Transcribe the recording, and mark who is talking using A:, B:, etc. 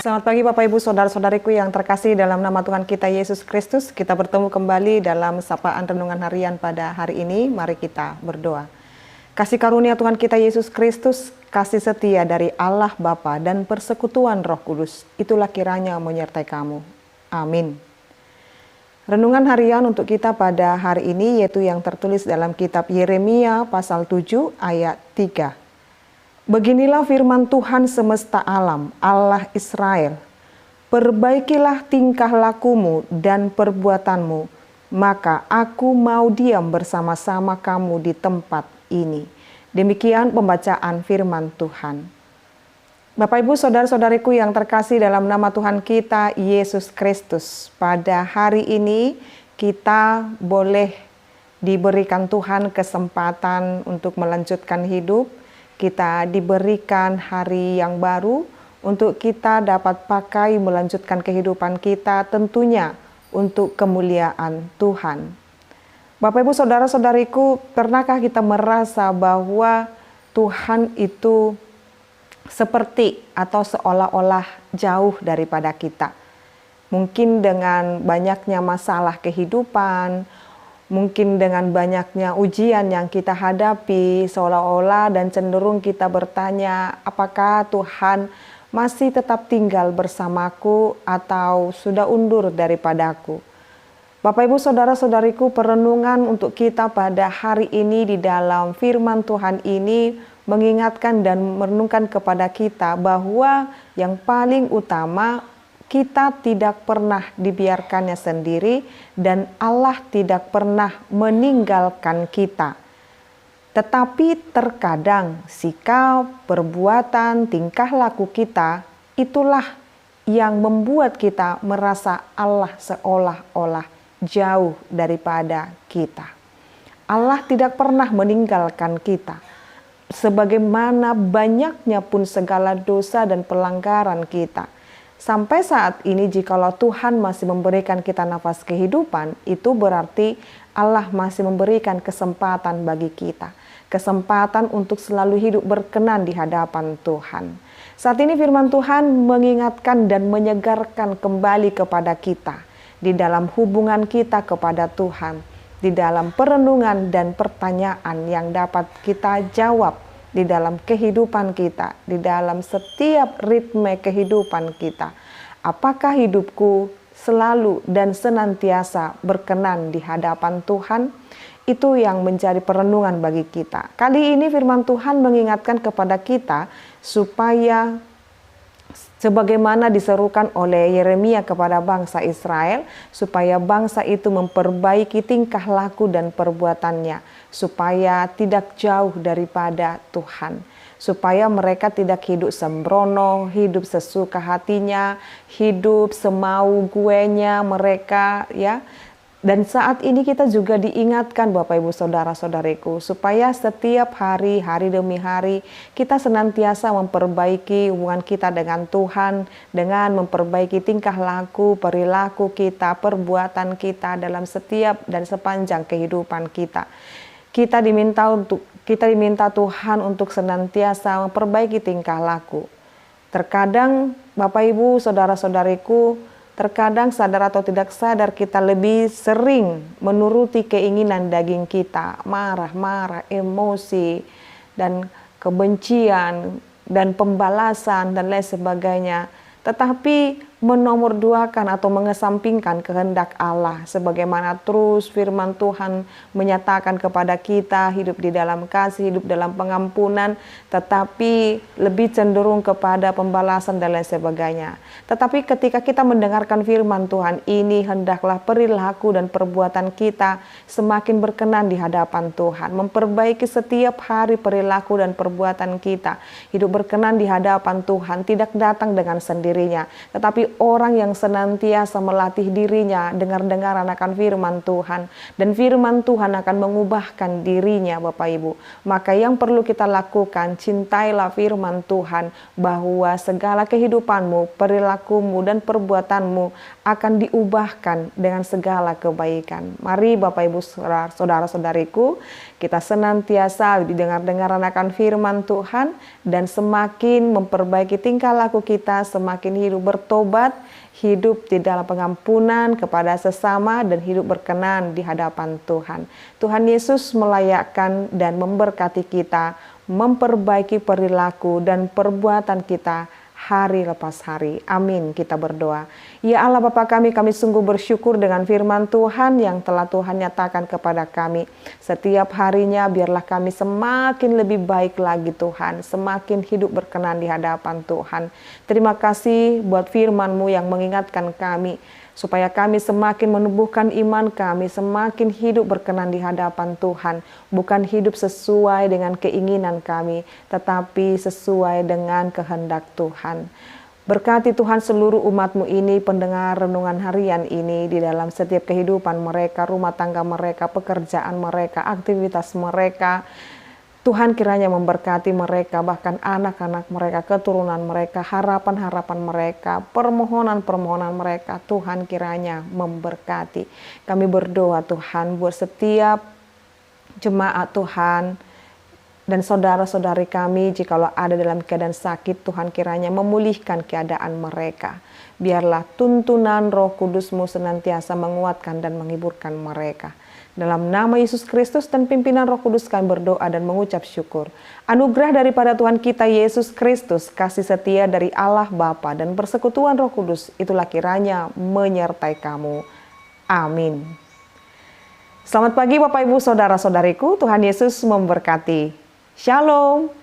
A: Selamat pagi Bapak Ibu Saudara-saudariku yang terkasih dalam nama Tuhan kita Yesus Kristus. Kita bertemu kembali dalam sapaan renungan harian pada hari ini. Mari kita berdoa. Kasih karunia Tuhan kita Yesus Kristus, kasih setia dari Allah Bapa dan persekutuan Roh Kudus, itulah kiranya menyertai kamu. Amin. Renungan harian untuk kita pada hari ini yaitu yang tertulis dalam kitab Yeremia pasal 7 ayat 3. Beginilah firman Tuhan semesta alam, Allah Israel. Perbaikilah tingkah lakumu dan perbuatanmu, maka aku mau diam bersama-sama kamu di tempat ini. Demikian pembacaan firman Tuhan. Bapak Ibu Saudara-saudariku yang terkasih dalam nama Tuhan kita Yesus Kristus. Pada hari ini kita boleh diberikan Tuhan kesempatan untuk melanjutkan hidup. Kita diberikan hari yang baru untuk kita dapat pakai melanjutkan kehidupan kita tentunya untuk kemuliaan Tuhan. Bapak Ibu Saudara-saudariku, pernahkah kita merasa bahwa Tuhan itu seperti atau seolah-olah jauh daripada kita? Mungkin dengan banyaknya masalah kehidupan, mungkin dengan banyaknya ujian yang kita hadapi, seolah-olah dan cenderung kita bertanya, apakah Tuhan masih tetap tinggal bersamaku atau sudah undur daripadaku? Bapak Ibu Saudara-saudariku, perenungan untuk kita pada hari ini di dalam firman Tuhan ini mengingatkan dan merenungkan kepada kita bahwa yang paling utama, kita tidak pernah dibiarkannya sendiri dan Allah tidak pernah meninggalkan kita. Tetapi terkadang sikap, perbuatan, tingkah laku kita itulah yang membuat kita merasa Allah seolah-olah jauh daripada kita. Allah tidak pernah meninggalkan kita. Sebagaimana banyaknya pun segala dosa dan pelanggaran kita. Sampai saat ini jikalau Tuhan masih memberikan kita nafas kehidupan, itu berarti Allah masih memberikan kesempatan bagi kita. Kesempatan untuk selalu hidup berkenan di hadapan Tuhan. Saat ini firman Tuhan mengingatkan dan menyegarkan kembali kepada kita. Di dalam hubungan kita kepada Tuhan. Di dalam perenungan dan pertanyaan yang dapat kita jawab. Di dalam kehidupan kita, di dalam setiap ritme kehidupan kita. Apakah hidupku selalu dan senantiasa berkenan di hadapan Tuhan? Itu yang menjadi perenungan bagi kita. Kali ini firman Tuhan mengingatkan kepada kita supaya sebagaimana diserukan oleh Yeremia kepada bangsa Israel, supaya bangsa itu memperbaiki tingkah laku dan perbuatannya, supaya tidak jauh daripada Tuhan, supaya mereka tidak hidup sembrono, hidup sesuka hatinya, hidup semau guenya mereka, ya. Dan saat ini kita juga diingatkan Bapak Ibu Saudara-saudariku supaya setiap hari, hari demi hari kita senantiasa memperbaiki hubungan kita dengan Tuhan dengan memperbaiki tingkah laku, perilaku kita, perbuatan kita dalam setiap dan sepanjang kehidupan kita. Kita diminta Tuhan untuk senantiasa memperbaiki tingkah laku. Terkadang Bapak Ibu Saudara-saudariku, terkadang sadar atau tidak sadar kita lebih sering menuruti keinginan daging kita, marah-marah, emosi, dan kebencian, dan pembalasan, dan lain sebagainya. Tetapi menomorduakan atau mengesampingkan kehendak Allah. Sebagaimana terus firman Tuhan menyatakan kepada kita hidup di dalam kasih, hidup dalam pengampunan. Tetapi lebih cenderung kepada pembalasan dan lain sebagainya. Tetapi ketika kita mendengarkan firman Tuhan ini, hendaklah perilaku dan perbuatan kita semakin berkenan di hadapan Tuhan. Memperbaiki setiap hari perilaku dan perbuatan kita. Hidup berkenan di hadapan Tuhan tidak datang dengan sendirinya. Tetapi menjadi orang yang senantiasa melatih dirinya dengar-dengaran akan firman Tuhan. Dan firman Tuhan akan mengubahkan dirinya Bapak Ibu. Maka yang perlu kita lakukan, cintailah firman Tuhan bahwa segala kehidupanmu, perilakumu, dan perbuatanmu akan diubahkan dengan segala kebaikan. Mari Bapak Ibu saudara-saudariku, kita senantiasa didengar-dengaran akan firman Tuhan dan semakin memperbaiki tingkah laku kita, semakin hidup bertobat, hidup di dalam pengampunan kepada sesama, dan hidup berkenan di hadapan Tuhan. Tuhan Yesus melayakkan dan memberkati kita, memperbaiki perilaku dan perbuatan kita hari lepas hari. Amin. Kita berdoa. Ya Allah Bapa kami sungguh bersyukur dengan firman Tuhan yang telah Tuhan nyatakan kepada kami. Setiap harinya biarlah kami semakin lebih baik lagi Tuhan, semakin hidup berkenan di hadapan Tuhan. Terima kasih buat firman-Mu yang mengingatkan kami, supaya kami semakin menumbuhkan iman kami, semakin hidup berkenan di hadapan Tuhan. Bukan hidup sesuai dengan keinginan kami, tetapi sesuai dengan kehendak Tuhan. Berkati Tuhan seluruh umat-Mu ini, pendengar renungan harian ini, di dalam setiap kehidupan mereka, rumah tangga mereka, pekerjaan mereka, aktivitas mereka. Tuhan kiranya memberkati mereka, bahkan anak-anak mereka, keturunan mereka, harapan-harapan mereka, permohonan-permohonan mereka. Tuhan kiranya memberkati. Kami berdoa Tuhan buat setiap jemaat Tuhan dan saudara-saudari kami, jikalau ada dalam keadaan sakit, Tuhan kiranya memulihkan keadaan mereka. Biarlah tuntunan Roh Kudus-Mu senantiasa menguatkan dan menghiburkan mereka. Dalam nama Yesus Kristus dan pimpinan Roh Kudus kami berdoa dan mengucap syukur. Anugerah daripada Tuhan kita Yesus Kristus, kasih setia dari Allah Bapa dan persekutuan Roh Kudus, itulah kiranya menyertai kamu. Amin. Selamat pagi Bapak Ibu Saudara-saudariku, Tuhan Yesus memberkati. Shalom.